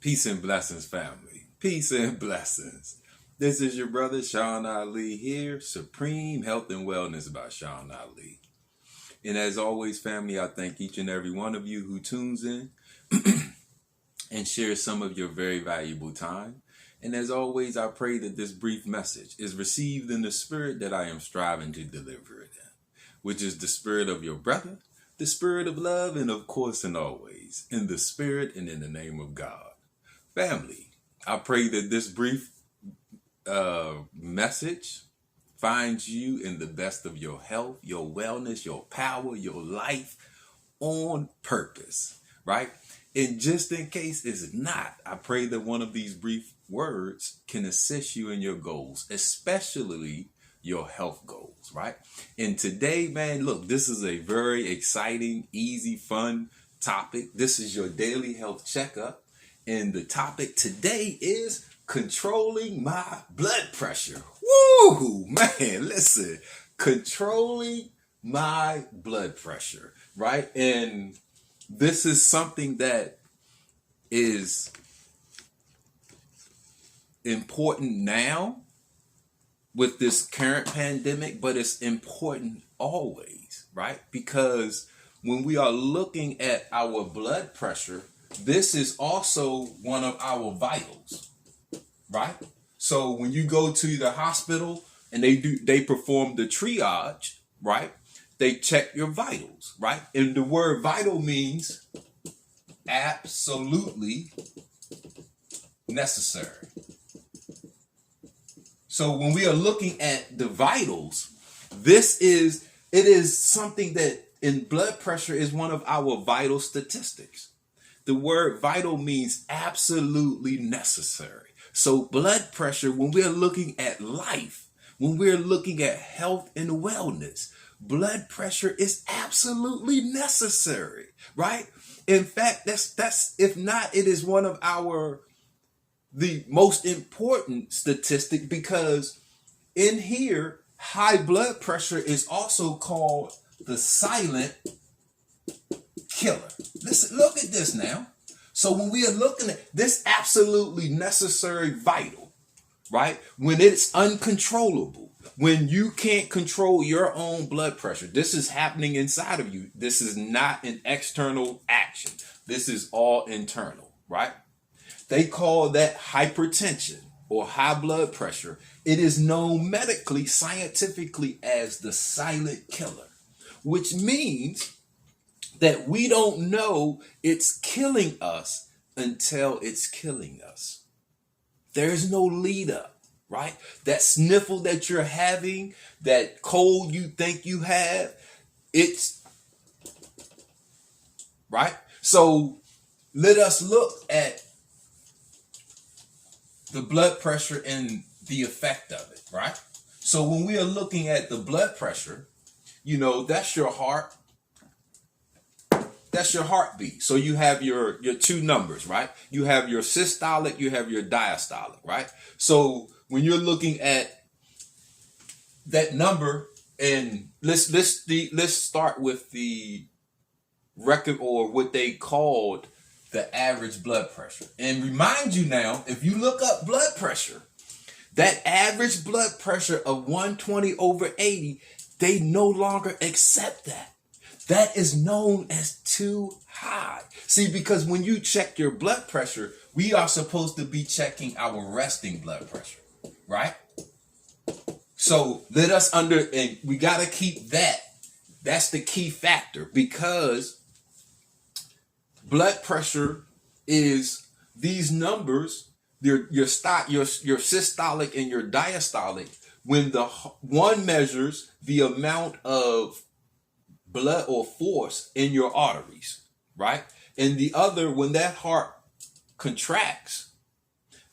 Peace and blessings, family. Peace and blessings. This is your brother Sean Ali here, Supreme Health and Wellness by Sean Ali. And as always, family, I thank each and every one of you who tunes in and shares some of your very valuable time. And as always, I pray that this brief message is received in the spirit that I am striving to deliver it in, which is the spirit of your brother, the spirit of love, and of course and always, in the spirit and in the name of God. Family, I pray that this brief message finds you in the best of your health, your wellness, your power, your life on purpose, right? And just in case it's not, I pray that one of these brief words can assist you in your goals, especially your health goals, right? And today, man, look, this is a very exciting, easy, fun topic. This is your daily health checkup. And the topic today is controlling my blood pressure. Woo, man, listen, controlling my blood pressure, right? And this is something that is important now with this current pandemic, but it's important always, right? Because when we are looking at our blood pressure, this is also one of our vitals, right? So when you go to the hospital and they perform the triage, right? They check your vitals, right? And the word vital means absolutely necessary. So when we are looking at the vitals, it is something that in blood pressure is one of our vital statistics. The word vital means absolutely necessary. So blood pressure, when we're looking at life, when we're looking at health and wellness, blood pressure is absolutely necessary, right? In fact, that's if not, it is one of the most important statistic, because in here, high blood pressure is also called the silent killer. Listen, look at this now. So when we are looking at this absolutely necessary vital, right? When it's uncontrollable, when you can't control your own blood pressure, this is happening inside of you. This is not an external action. This is all internal, right? They call that hypertension or high blood pressure. It is known medically, scientifically as the silent killer, which means that we don't know it's killing us until it's killing us. There's no lead up, right? That sniffle that you're having, that cold you think you have, it's right. So let us look at the blood pressure and the effect of it, right? So when we are looking at the blood pressure, that's your heart. That's your heartbeat. So you have your two numbers, right? You have your systolic, you have your diastolic, right? So when you're looking at that number, and let's start with the record, or what they called the average blood pressure. And remind you now, if you look up blood pressure, that average blood pressure of 120/80, they no longer accept that. That is known as too high. See, because when you check your blood pressure, we are supposed to be checking our resting blood pressure, right? So and we got to keep that. That's the key factor, because blood pressure is these numbers, your systolic and your diastolic, when the one measures the amount of blood or force in your arteries, right? And the other, when that heart contracts,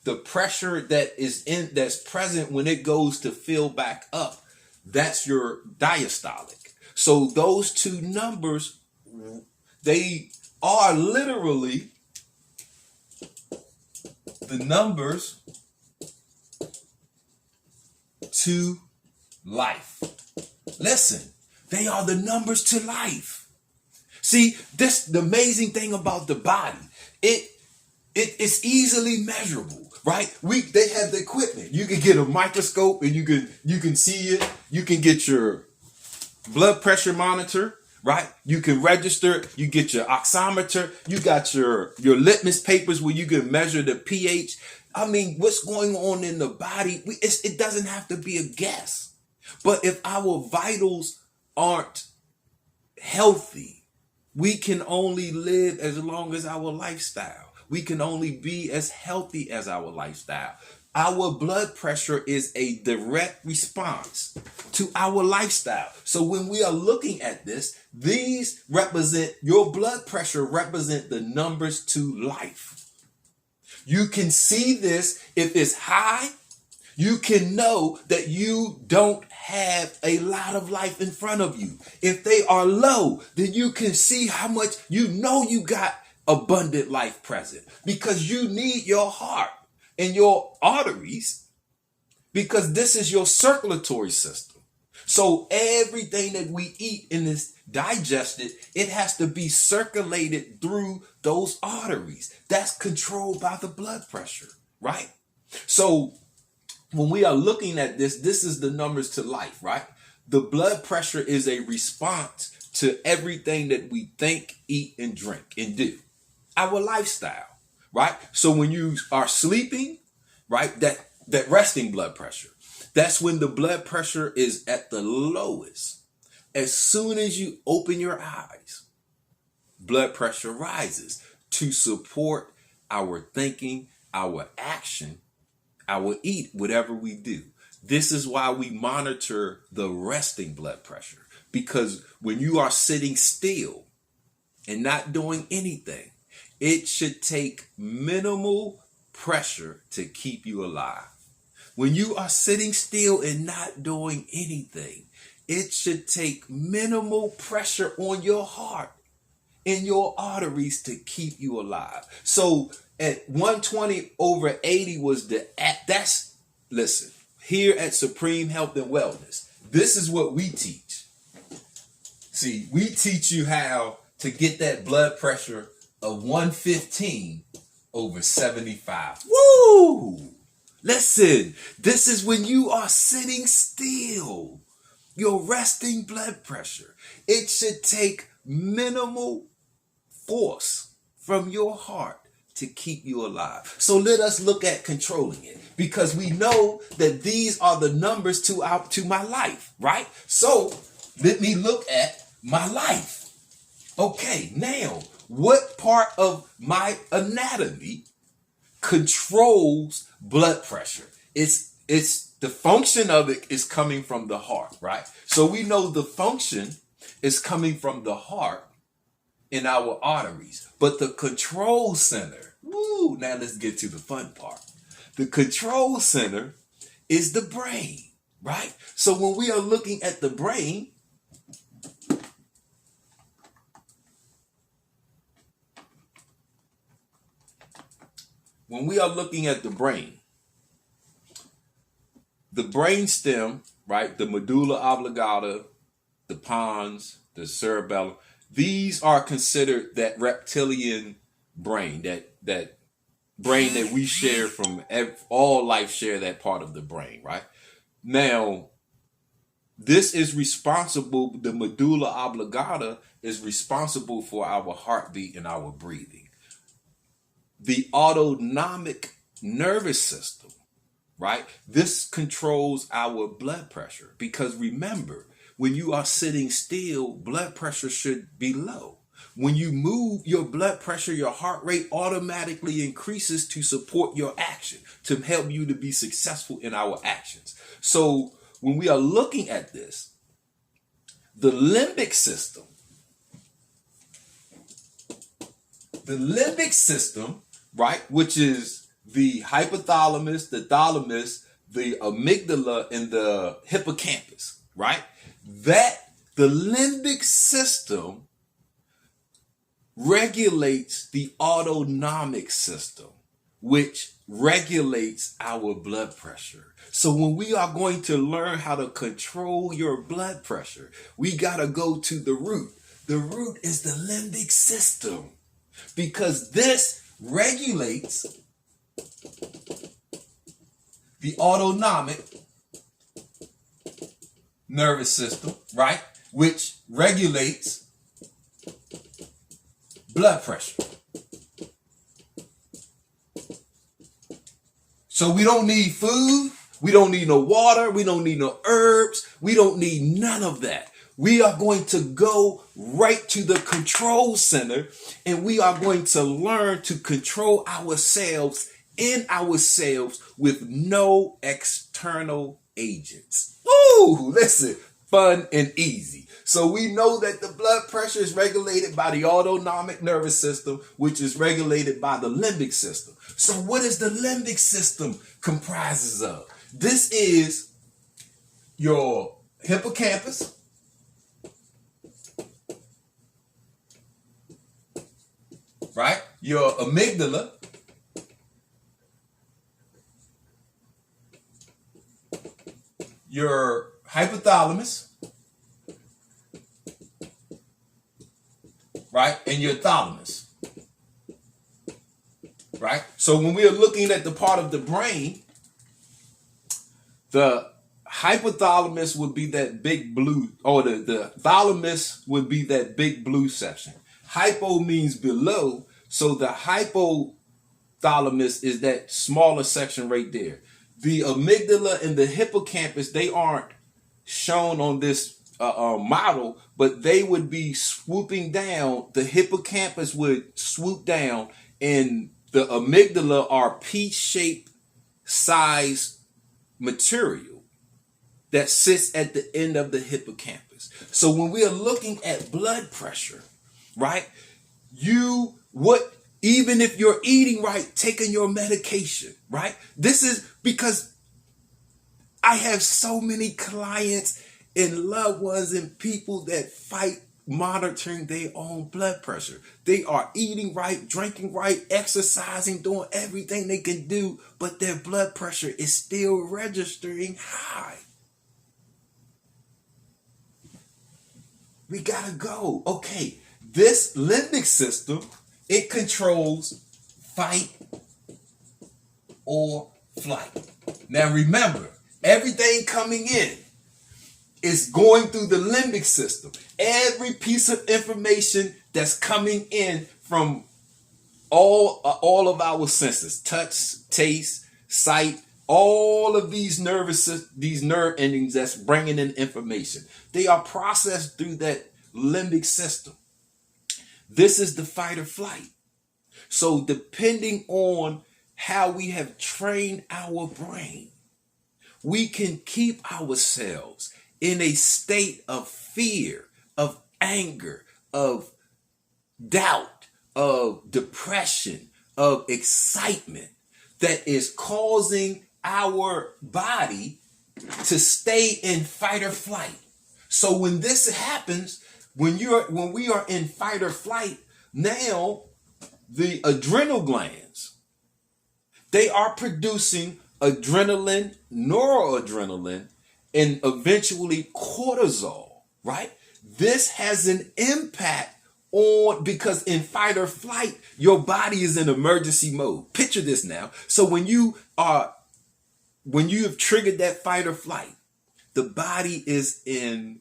the pressure that's present when it goes to fill back up, that's your diastolic. So those two numbers, they are literally the numbers to life. Listen, they are the numbers to life. See, the amazing thing about the body, It's easily measurable, right? They have the equipment. You can get a microscope and you can see it. You can get your blood pressure monitor, right? You can register. You get your oximeter. You got your litmus papers where you can measure the pH. I mean, what's going on in the body? It doesn't have to be a guess. But if our vitals aren't healthy, we can only live as long as our lifestyle. We can only be as healthy as our lifestyle. Our blood pressure is a direct response to our lifestyle. So when we are looking at this, these represent, your blood pressure represent the numbers to life. You can see this if it's high. You can know that you don't have a lot of life in front of you. If they are low, then you can see how much you got abundant life present, because you need your heart and your arteries, because this is your circulatory system. So everything that we eat and is digested, it has to be circulated through those arteries. That's controlled by the blood pressure, right? So when we are looking at this is the numbers to life, right? The blood pressure is a response to everything that we think, eat, and drink and do. Our lifestyle, right? So when you are sleeping, right, that resting blood pressure, that's when the blood pressure is at the lowest. As soon as you open your eyes, blood pressure rises to support our thinking, our action, our eat, whatever we do. This is why we monitor the resting blood pressure, because when you are sitting still and not doing anything, it should take minimal pressure to keep you alive. When you are sitting still and not doing anything, it should take minimal pressure on your heart and your arteries to keep you alive. So at 120 over 80 was listen, here at Supreme Health and Wellness, this is what we teach. See, we teach you how to get that blood pressure of 115 over 75. Woo! Listen, this is when you are sitting still, your resting blood pressure. It should take minimal force from your heart to keep you alive. So let us look at controlling it, because we know that these are the numbers to my life, right? So let me look at my life. Okay, now what part of my anatomy controls blood pressure? It's the function of it is coming from the heart, right? So we know the function is coming from the heart in our arteries, but the control center, now let's get to the fun part. The control center is the brain, right? So when we are looking at the brain, the brain stem, right, the medulla oblongata, the pons, the cerebellum, these are considered that reptilian brain, that brain that we share from all life share that part of the brain, right? Now, this is responsible, the medulla oblongata is responsible for our heartbeat and our breathing. The autonomic nervous system, right? This controls our blood pressure, because remember, when you are sitting still, blood pressure should be low. When you move, your blood pressure, your heart rate automatically increases to support your action, to help you to be successful in our actions. So when we are looking at this, the limbic system, right, which is the hypothalamus, the thalamus, the amygdala, and the hippocampus, right? That the limbic system regulates the autonomic system, which regulates our blood pressure. So when we are going to learn how to control your blood pressure, we got to go to the root. The root is the limbic system, because this regulates the autonomic nervous system, right? Which regulates blood pressure. So we don't need food. We don't need no water. We don't need no herbs. We don't need none of that. We are going to go right to the control center, and we are going to learn to control ourselves in ourselves with no external agents. Ooh, listen, fun and easy. So we know that the blood pressure is regulated by the autonomic nervous system, which is regulated by the limbic system. So what is the limbic system comprises of? This is your hippocampus, right? Your amygdala, your hypothalamus, right? And your thalamus, right? So when we are looking at the part of the brain, the hypothalamus would be that big blue, or the thalamus would be that big blue section. Hypo means below, so the hypothalamus is that smaller section right there. The amygdala and the hippocampus, they aren't shown on this model, but they would be swooping down. The hippocampus would swoop down, and the amygdala are pea-shaped size material that sits at the end of the hippocampus. So when we are looking at blood pressure, right, even if you're eating right, taking your medication, right? This is because I have so many clients and loved ones and people that fight monitoring their own blood pressure. They are eating right, drinking right, exercising, doing everything they can do, but their blood pressure is still registering high. We gotta go. Okay, this limbic system, it controls fight or flight. Now remember, everything coming in is going through the limbic system. Every piece of information that's coming in from all of our senses, touch, taste, sight, all of these nerve endings that's bringing in information, they are processed through that limbic system. This is the fight or flight. So depending on how we have trained our brain, we can keep ourselves in a state of fear, of anger, of doubt, of depression, of excitement that is causing our body to stay in fight or flight. So when this happens, when we are in fight or flight, now the adrenal glands, they are producing adrenaline, noradrenaline, and eventually cortisol, right? This has an impact because in fight or flight, your body is in emergency mode. Picture this now. So when you have triggered that fight or flight, the body is in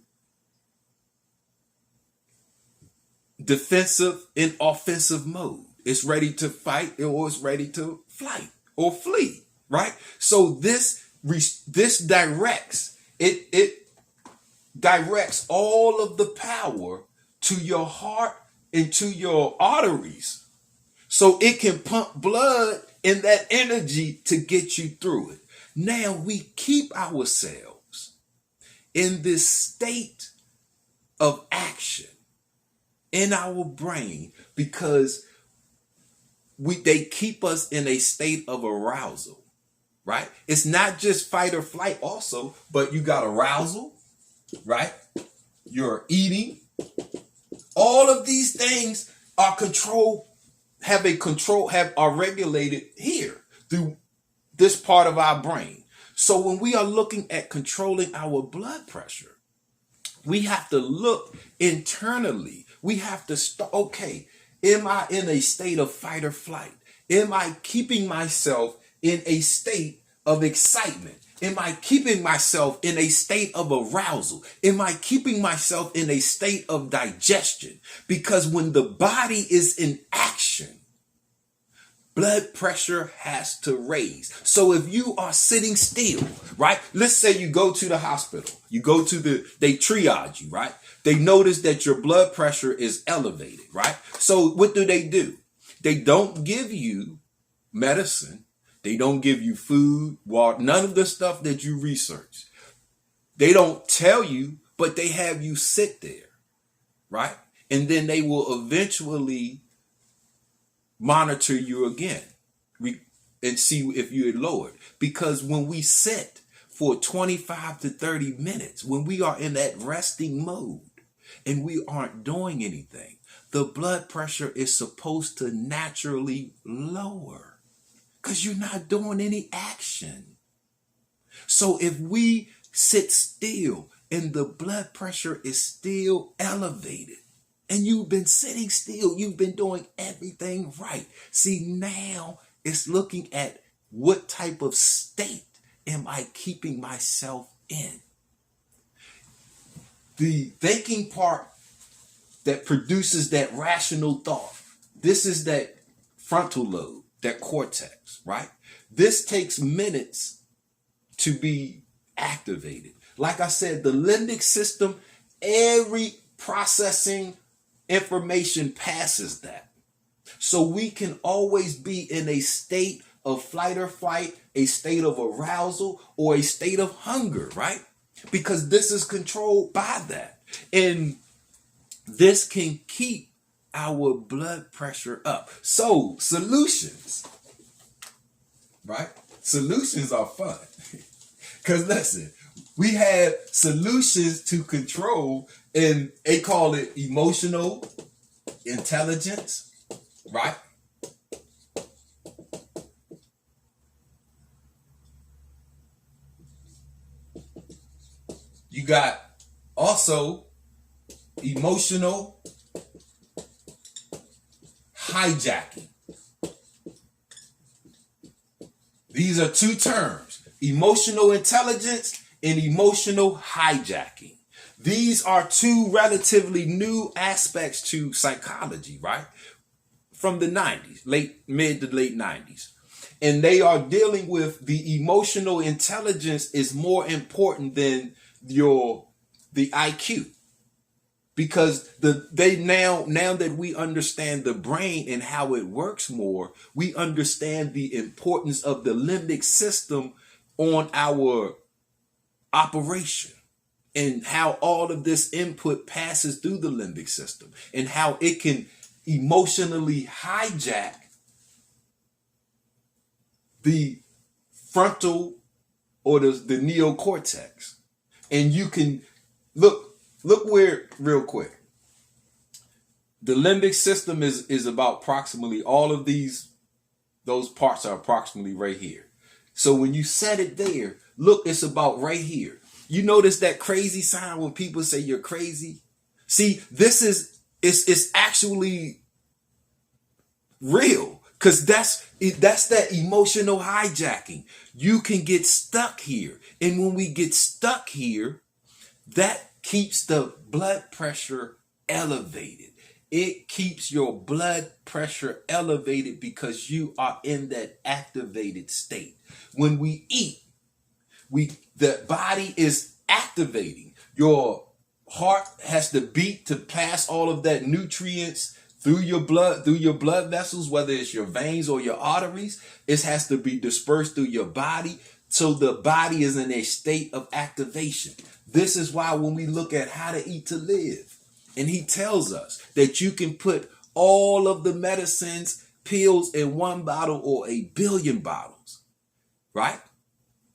defensive and offensive mode. It's ready to fight or it's ready to flight or flee, right? So this directs it directs all of the power to your heart and to your arteries, so it can pump blood and that energy to get you through it. Now we keep ourselves in this state of action in our brain because they keep us in a state of arousal, right? It's not just fight or flight are but you got arousal, right? You're eating. All of these things are are regulated here through this part of our brain. So when we are looking at controlling our blood pressure, we have to look internally. We have to start, okay, am I in a state of fight or flight? Am I keeping myself in a state of excitement? Am I keeping myself in a state of arousal? Am I keeping myself in a state of digestion? Because when the body is in action, blood pressure has to raise. So if you are sitting still, right? Let's say you go to the hospital. You go to they triage you, right? They notice that your blood pressure is elevated, right? So what do? They don't give you medicine. They don't give you food, water, none of the stuff that you research. They don't tell you, but they have you sit there, right? And then they will eventually monitor you again and see if you're lowered. Because when we sit for 25 to 30 minutes, when we are in that resting mode and we aren't doing anything, the blood pressure is supposed to naturally lower. Because you're not doing any action. So if we sit still and the blood pressure is still elevated, and you've been sitting still, you've been doing everything right. See, now it's looking at what type of state am I keeping myself in. The thinking part that produces that rational thought, this is that frontal lobe. That cortex, right? This takes minutes to be activated. Like I said, the limbic system, every processing information passes that. So we can always be in a state of flight or fight, a state of arousal, or a state of hunger, right? Because this is controlled by that. And this can keep our blood pressure up. So solutions, right? Solutions are fun. Because listen, we have solutions to control, and they call it emotional intelligence, right? You got also emotional hijacking. These are two terms, emotional intelligence and emotional hijacking. These are two relatively new aspects to psychology, right? From the 90s, mid to late 90s. And they are dealing with the emotional intelligence is more important than the IQ. Because now that we understand the brain and how it works more, we understand the importance of the limbic system on our operation and how all of this input passes through the limbic system and how it can emotionally hijack the frontal or the neocortex. And you can look where, real quick, the limbic system is about approximately all of those parts are approximately right here. So when you set it there, look, it's about right here. You notice that crazy sign when people say you're crazy? See, it's actually real, because that's that emotional hijacking. You can get stuck here. And when we get stuck here, that keeps the blood pressure elevated. It keeps your blood pressure elevated because you are in that activated state. When we eat, the body is activating. Your heart has to beat to pass all of that nutrients through your blood vessels, whether it's your veins or your arteries. It has to be dispersed through your body. So the body is in a state of activation. This is why when we look at How to Eat to Live, and he tells us that you can put all of the medicines, pills in one bottle or 1 billion bottles, right?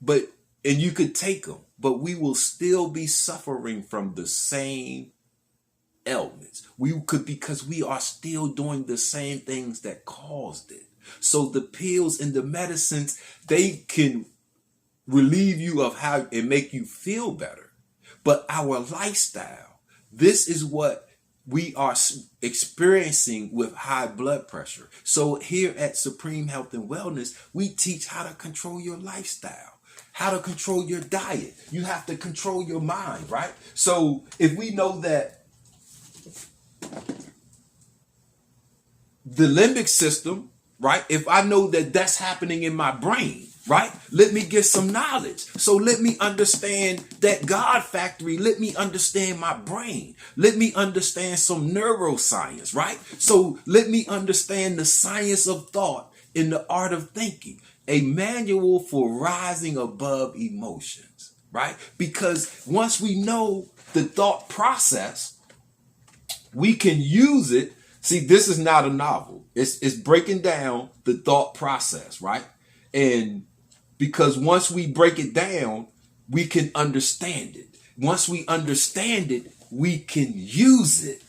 And you could take them, but we will still be suffering from the same ailments. Because we are still doing the same things that caused it. So the pills and the medicines, they can relieve you of how and make you feel better. But our lifestyle, this is what we are experiencing with high blood pressure. So here at Supreme Health and Wellness, we teach how to control your lifestyle, how to control your diet. You have to control your mind, right? So if we know that the limbic system, right? If I know that that's happening in my brain, right? Let me get some knowledge. So let me understand that God factory. Let me understand my brain. Let me understand some neuroscience, right? So let me understand the science of thought in the art of thinking, a manual for rising above emotions, right? Because once we know the thought process, we can use it. See, this is not a novel. It's breaking down the thought process, right? And because once we break it down, we can understand it. Once we understand it, we can use it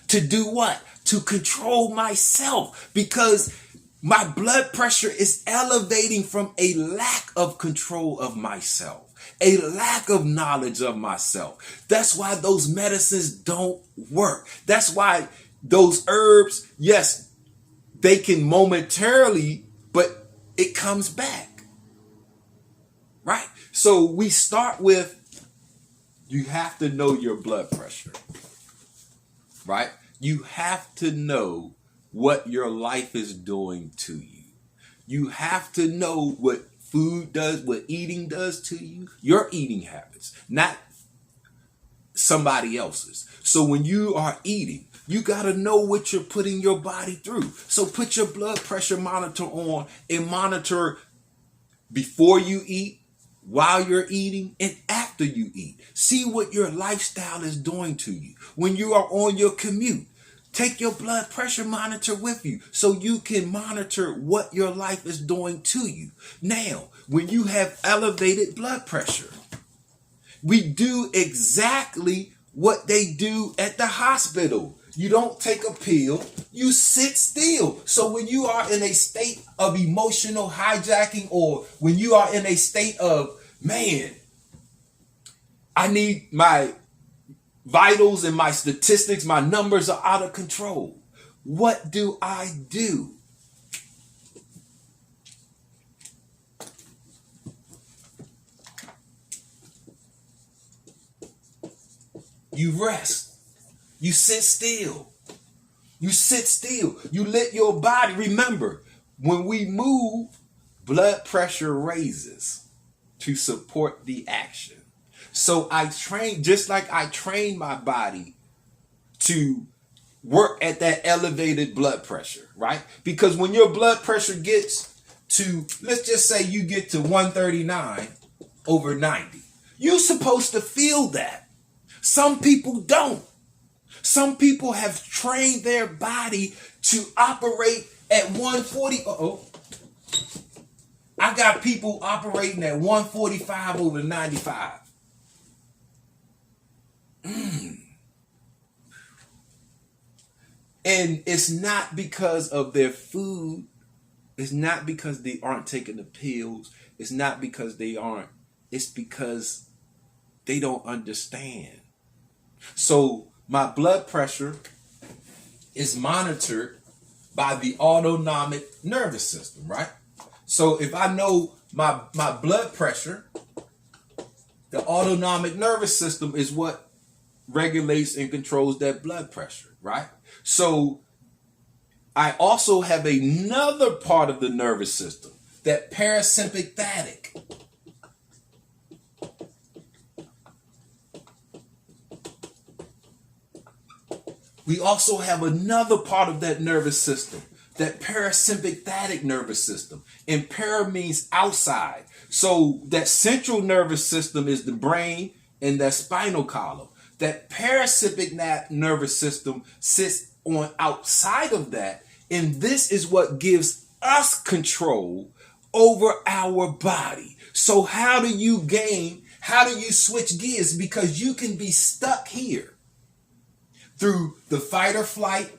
to do what? To control myself, because my blood pressure is elevating from a lack of control of myself, a lack of knowledge of myself. That's why those medicines don't work. That's why those herbs, yes, they can momentarily, but it comes back. Right? So we start with, you have to know your blood pressure. Right? You have to know what your life is doing to you. You have to know what food does, what eating does to you, your eating habits, not somebody else's. So when you are eating, you got to know what you're putting your body through. So put your blood pressure monitor on and monitor before you eat, while you're eating, and after you eat. See what your lifestyle is doing to you. When you are on your commute, take your blood pressure monitor with you so you can monitor what your life is doing to you. Now, when you have elevated blood pressure, we do exactly what they do at the hospital. You don't take a pill, you sit still. So when you are in a state of emotional hijacking, or when you are in a state of, man, I need my vitals and my statistics, my numbers are out of control. What do I do? You rest. You sit still. You sit still. You let your body, remember, when we move, blood pressure raises to support the action. So I train, just like I train my body to work at that elevated blood pressure, right? Because when your blood pressure gets to, let's just say you get to 139 over 90, you're supposed to feel that. Some people don't. Some people have trained their body to operate at 140. I got people operating at 145 over 95. And it's not because of their food. It's not because they aren't taking the pills. It's not because they aren't. It's because they don't understand. So my blood pressure is monitored by the autonomic nervous system, right? So if I know my blood pressure, the autonomic nervous system is what regulates and controls that blood pressure, right? So I also have another part of the nervous system, that parasympathetic. We also have another part of that nervous system, that parasympathetic nervous system. And para means outside. So that central nervous system is the brain and that spinal column. That parasympathetic nervous system sits on outside of that. And this is what gives us control over our body. So how do you switch gears? Because you can be stuck here through the fight or flight,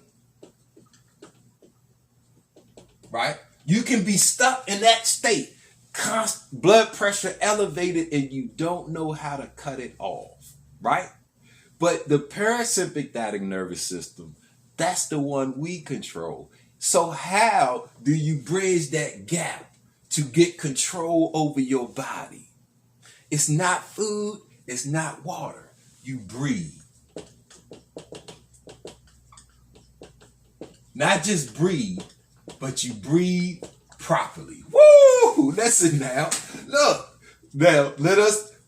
right? You can be stuck in that state, blood pressure elevated, and you don't know how to cut it off, right? But the parasympathetic nervous system, that's the one we control. So how do you bridge that gap to get control over your body? It's not food, it's not water. You breathe. Not just breathe, but you breathe properly. Woo! Listen now. Look. Now,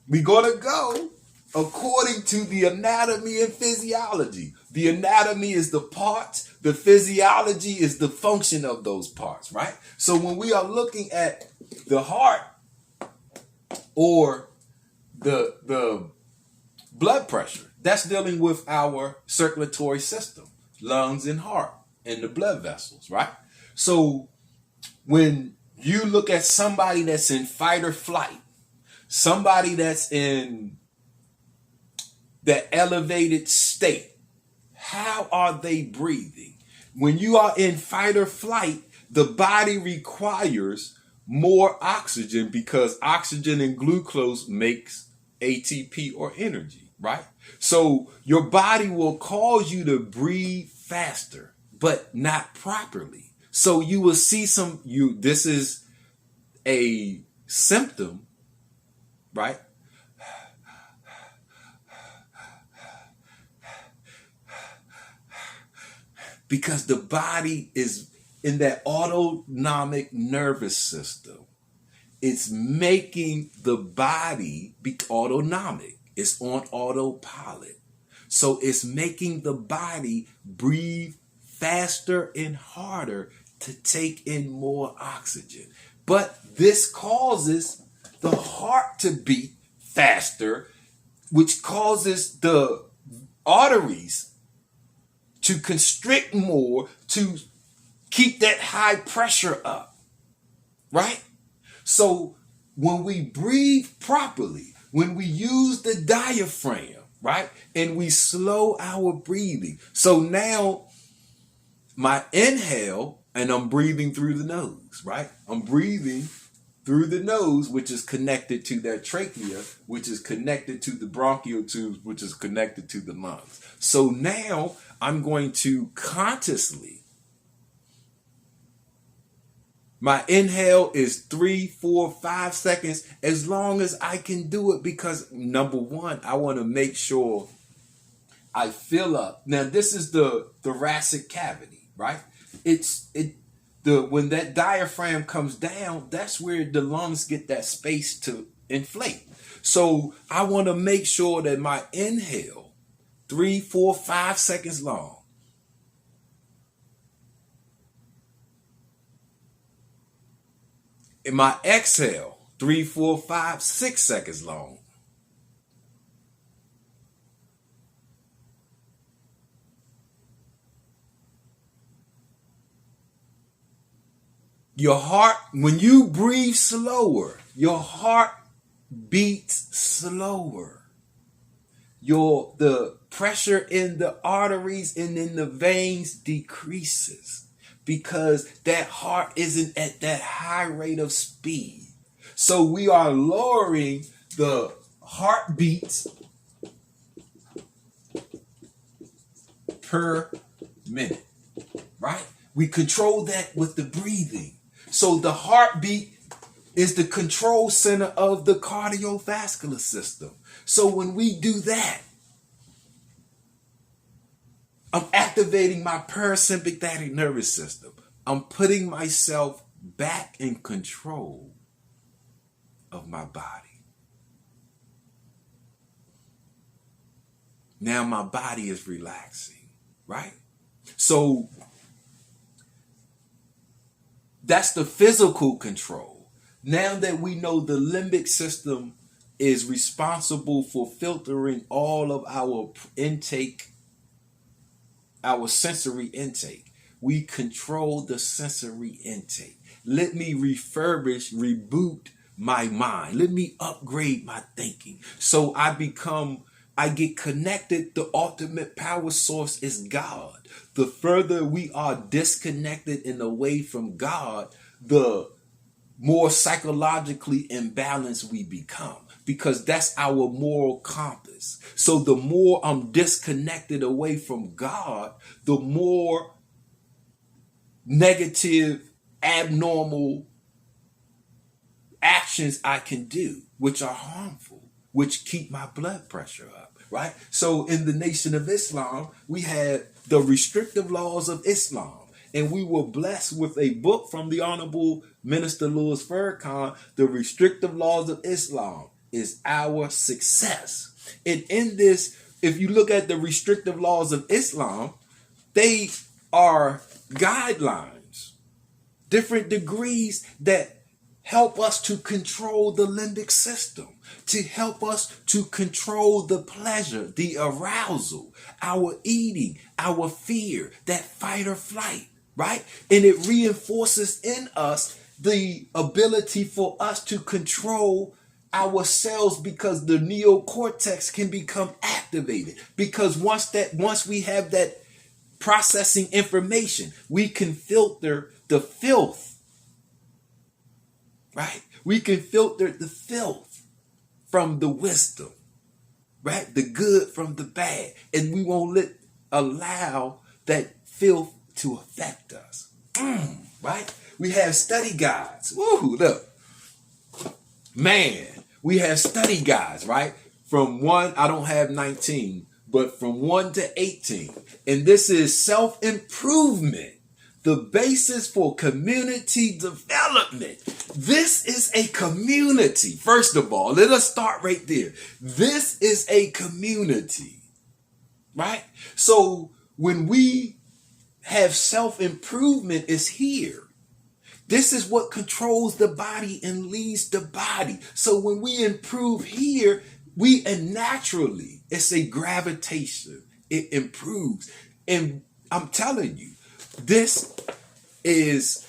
we're going to go according to the anatomy and physiology. The anatomy is the parts. The physiology is the function of those parts, right? So when we are looking at the heart or the blood pressure, that's dealing with our circulatory system, lungs and heart, and the blood vessels, right? So when you look at somebody that's in fight or flight, somebody that's in that elevated state, how are they breathing? When you are in fight or flight, the body requires more oxygen because oxygen and glucose makes ATP or energy, right? So your body will cause you to breathe faster, but not properly. So you will see this is a symptom, right? Because the body is in that autonomic nervous system. It's making the body be autonomic. It's on autopilot. So it's making the body breathe faster and harder to take in more oxygen. But this causes the heart to beat faster, which causes the arteries to constrict more to keep that high pressure up, right? So when we breathe properly, when we use the diaphragm, right, and we slow our breathing. So now my inhale, and I'm breathing through the nose, right? I'm breathing through the nose, which is connected to that trachea, which is connected to the bronchial tubes, which is connected to the lungs. So now I'm going to consciously, my inhale is 3, 4, 5 seconds, as long as I can do it, because number one, I want to make sure I fill up. Now, this is the thoracic cavity, right? When that diaphragm comes down, that's where the lungs get that space to inflate. So I want to make sure that my inhale, 3, 4, 5 seconds long. And my exhale, 3, 4, 5, 6 seconds long. Your heart, when you breathe slower, your heart beats slower. The pressure in the arteries and in the veins decreases because that heart isn't at that high rate of speed. So we are lowering the heartbeats per minute, right? We control that with the breathing. So the heartbeat is the control center of the cardiovascular system. So when we do that, I'm activating my parasympathetic nervous system. I'm putting myself back in control of my body. Now my body is relaxing, right? So that's the physical control. Now that we know the limbic system is responsible for filtering all of our intake, our sensory intake. We control the sensory intake. Let me reboot my mind. Let me upgrade my thinking. So I get connected. The ultimate power source is God. The further we are disconnected and away from God, the more psychologically imbalanced we become. because that's our moral compass. So the more I'm disconnected away from God, the more negative, abnormal actions I can do, which are harmful, which keep my blood pressure up, right? So in the Nation of Islam, we had the restrictive laws of Islam. And we were blessed with a book from the Honorable Minister Louis Farrakhan, The Restrictive Laws of Islam is Our Success. And in this, if you look at the restrictive laws of Islam, they are guidelines, different degrees that help us to control the limbic system, to help us to control the pleasure, the arousal, our eating, our fear, that fight or flight, right? And it reinforces in us the ability for us to control ourselves, because the neocortex can become activated. Because once we have that processing information, we can filter the filth, right? We can filter the filth from the wisdom, right? The good from the bad. And we won't allow that filth to affect us, right? We have study guides. Woo, look. Man, we have study guides, right? From 1, I don't have 19, but from 1 to 18. And this is self-improvement, the basis for community development. This is a community. First of all, let us start right there. This is a community, right? So when we have self-improvement, is here. This is what controls the body and leads the body. So when we improve here, naturally, it's a gravitation. It improves. And I'm telling you, this is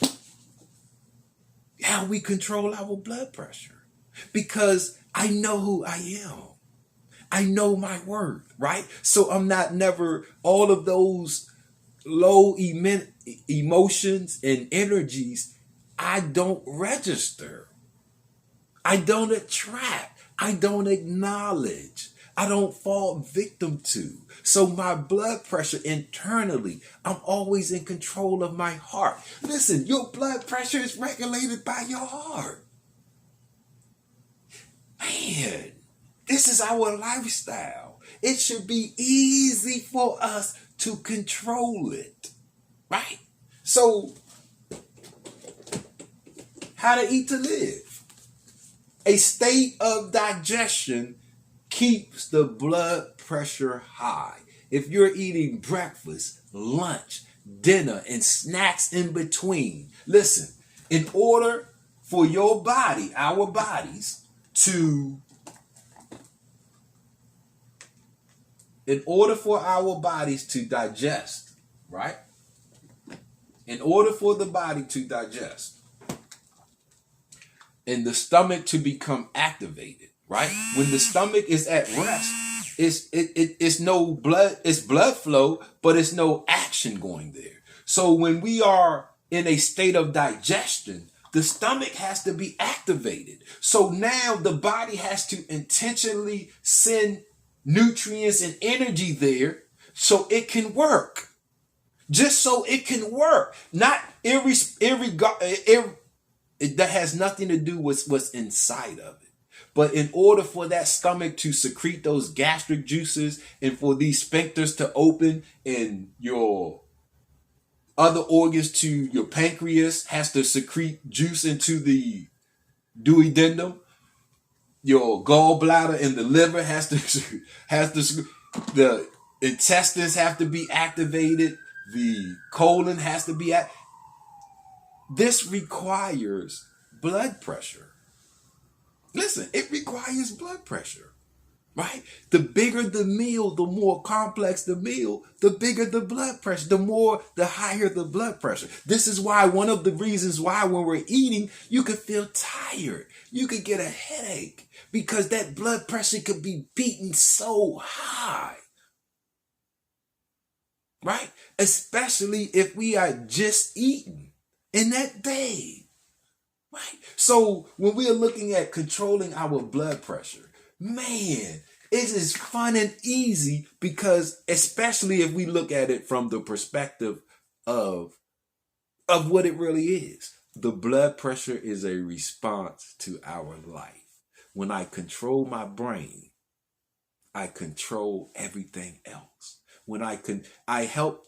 how we control our blood pressure. Because I know who I am. I know my worth, right? So I'm not never all of those low emotions and energies. I don't register. I don't attract. I don't acknowledge. I don't fall victim to. So my blood pressure internally, I'm always in control of my heart. Listen, your blood pressure is regulated by your heart. Man, this is our lifestyle. It should be easy for us to control it, right? So, how to eat to live. A state of digestion keeps the blood pressure high. If you're eating breakfast, lunch, dinner, and snacks in between, listen, in order for your body, our bodies, to digest, right? In order for the body to digest and the stomach to become activated, right? When the stomach is at rest, it's no blood, it's blood flow, but it's no action going there. So when we are in a state of digestion, the stomach has to be activated. So now the body has to intentionally send nutrients and energy there so it can work. Just so it can work. Not that has nothing to do with what's inside of it. But in order for that stomach to secrete those gastric juices and for these sphincters to open and your other organs to your pancreas has to secrete juice into the duodenum, your gallbladder and the liver the intestines have to be activated, the colon has to be This requires blood pressure. Listen, it requires blood pressure, right? The bigger the meal, the more complex the meal, the bigger the blood pressure, the higher the blood pressure. This is why one of the reasons why when we're eating, you could feel tired. You could get a headache because that blood pressure could be beaten so high, right? Especially if we are just eating in that day. Right. So when we are looking at controlling our blood pressure, Man, it is fun and easy because, especially if we look at it from the perspective of what it really is. The blood pressure is a response to our life. When I control my brain, I control everything else. When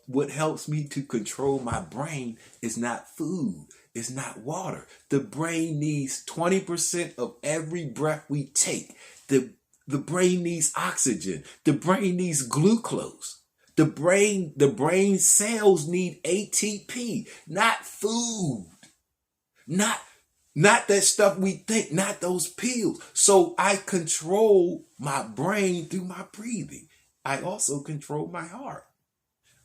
what helps me to control my brain is not food, it's not water. The brain needs 20% of every breath we take. The brain needs oxygen. The brain needs glucose. The brain cells need ATP, not food. Not that stuff we think, not those pills. So I control my brain through my breathing. I also control my heart.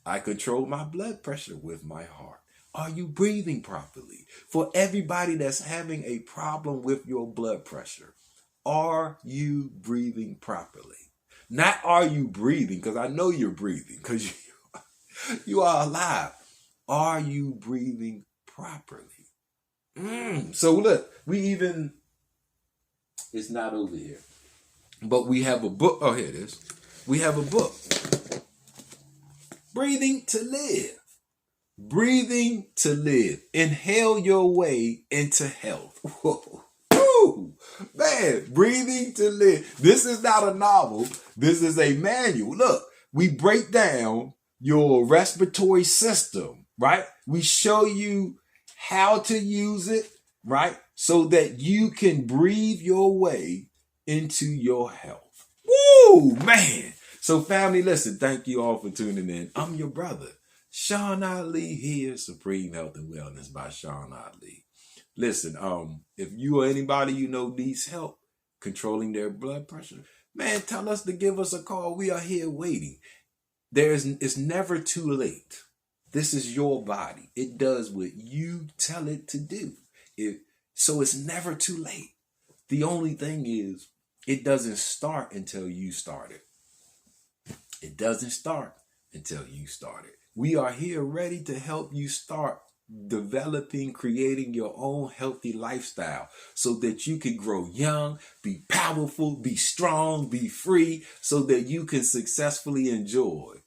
I control my blood pressure with my heart. Are you breathing properly? For everybody that's having a problem with your blood pressure, are you breathing properly? Not are you breathing, because I know you're breathing, because you are alive. Are you breathing properly? So look, it's not over here, but we have a book. Oh, here it is. We have a book. Breathing to Live. Breathing to Live. Inhale your way into health. Whoa. Woo! Man, Breathing to Live. This is not a novel. This is a manual. Look, we break down your respiratory system, right? We show you how to use it, right? So that you can breathe your way into your health. Woo, man. So family, listen, thank you all for tuning in. I'm your brother, Sean Ali here, Supreme Health and Wellness by Sean Ali. Listen, if you or anybody you know needs help controlling their blood pressure, man, tell us to give us a call. We are here waiting. It's never too late. This is your body. It does what you tell it to do. So it's never too late. The only thing is, it doesn't start until you start it. It doesn't start until you start it. We are here ready to help you start developing, creating your own healthy lifestyle so that you can grow young, be powerful, be strong, be free, so that you can successfully enjoy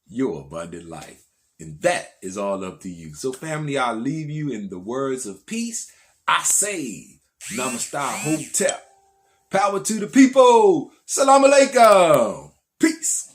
your abundant life. And that is all up to you. So family, I'll leave you in the words of peace. I say, Namaste Hotep. Power to the people. Salam alaikum. Peace.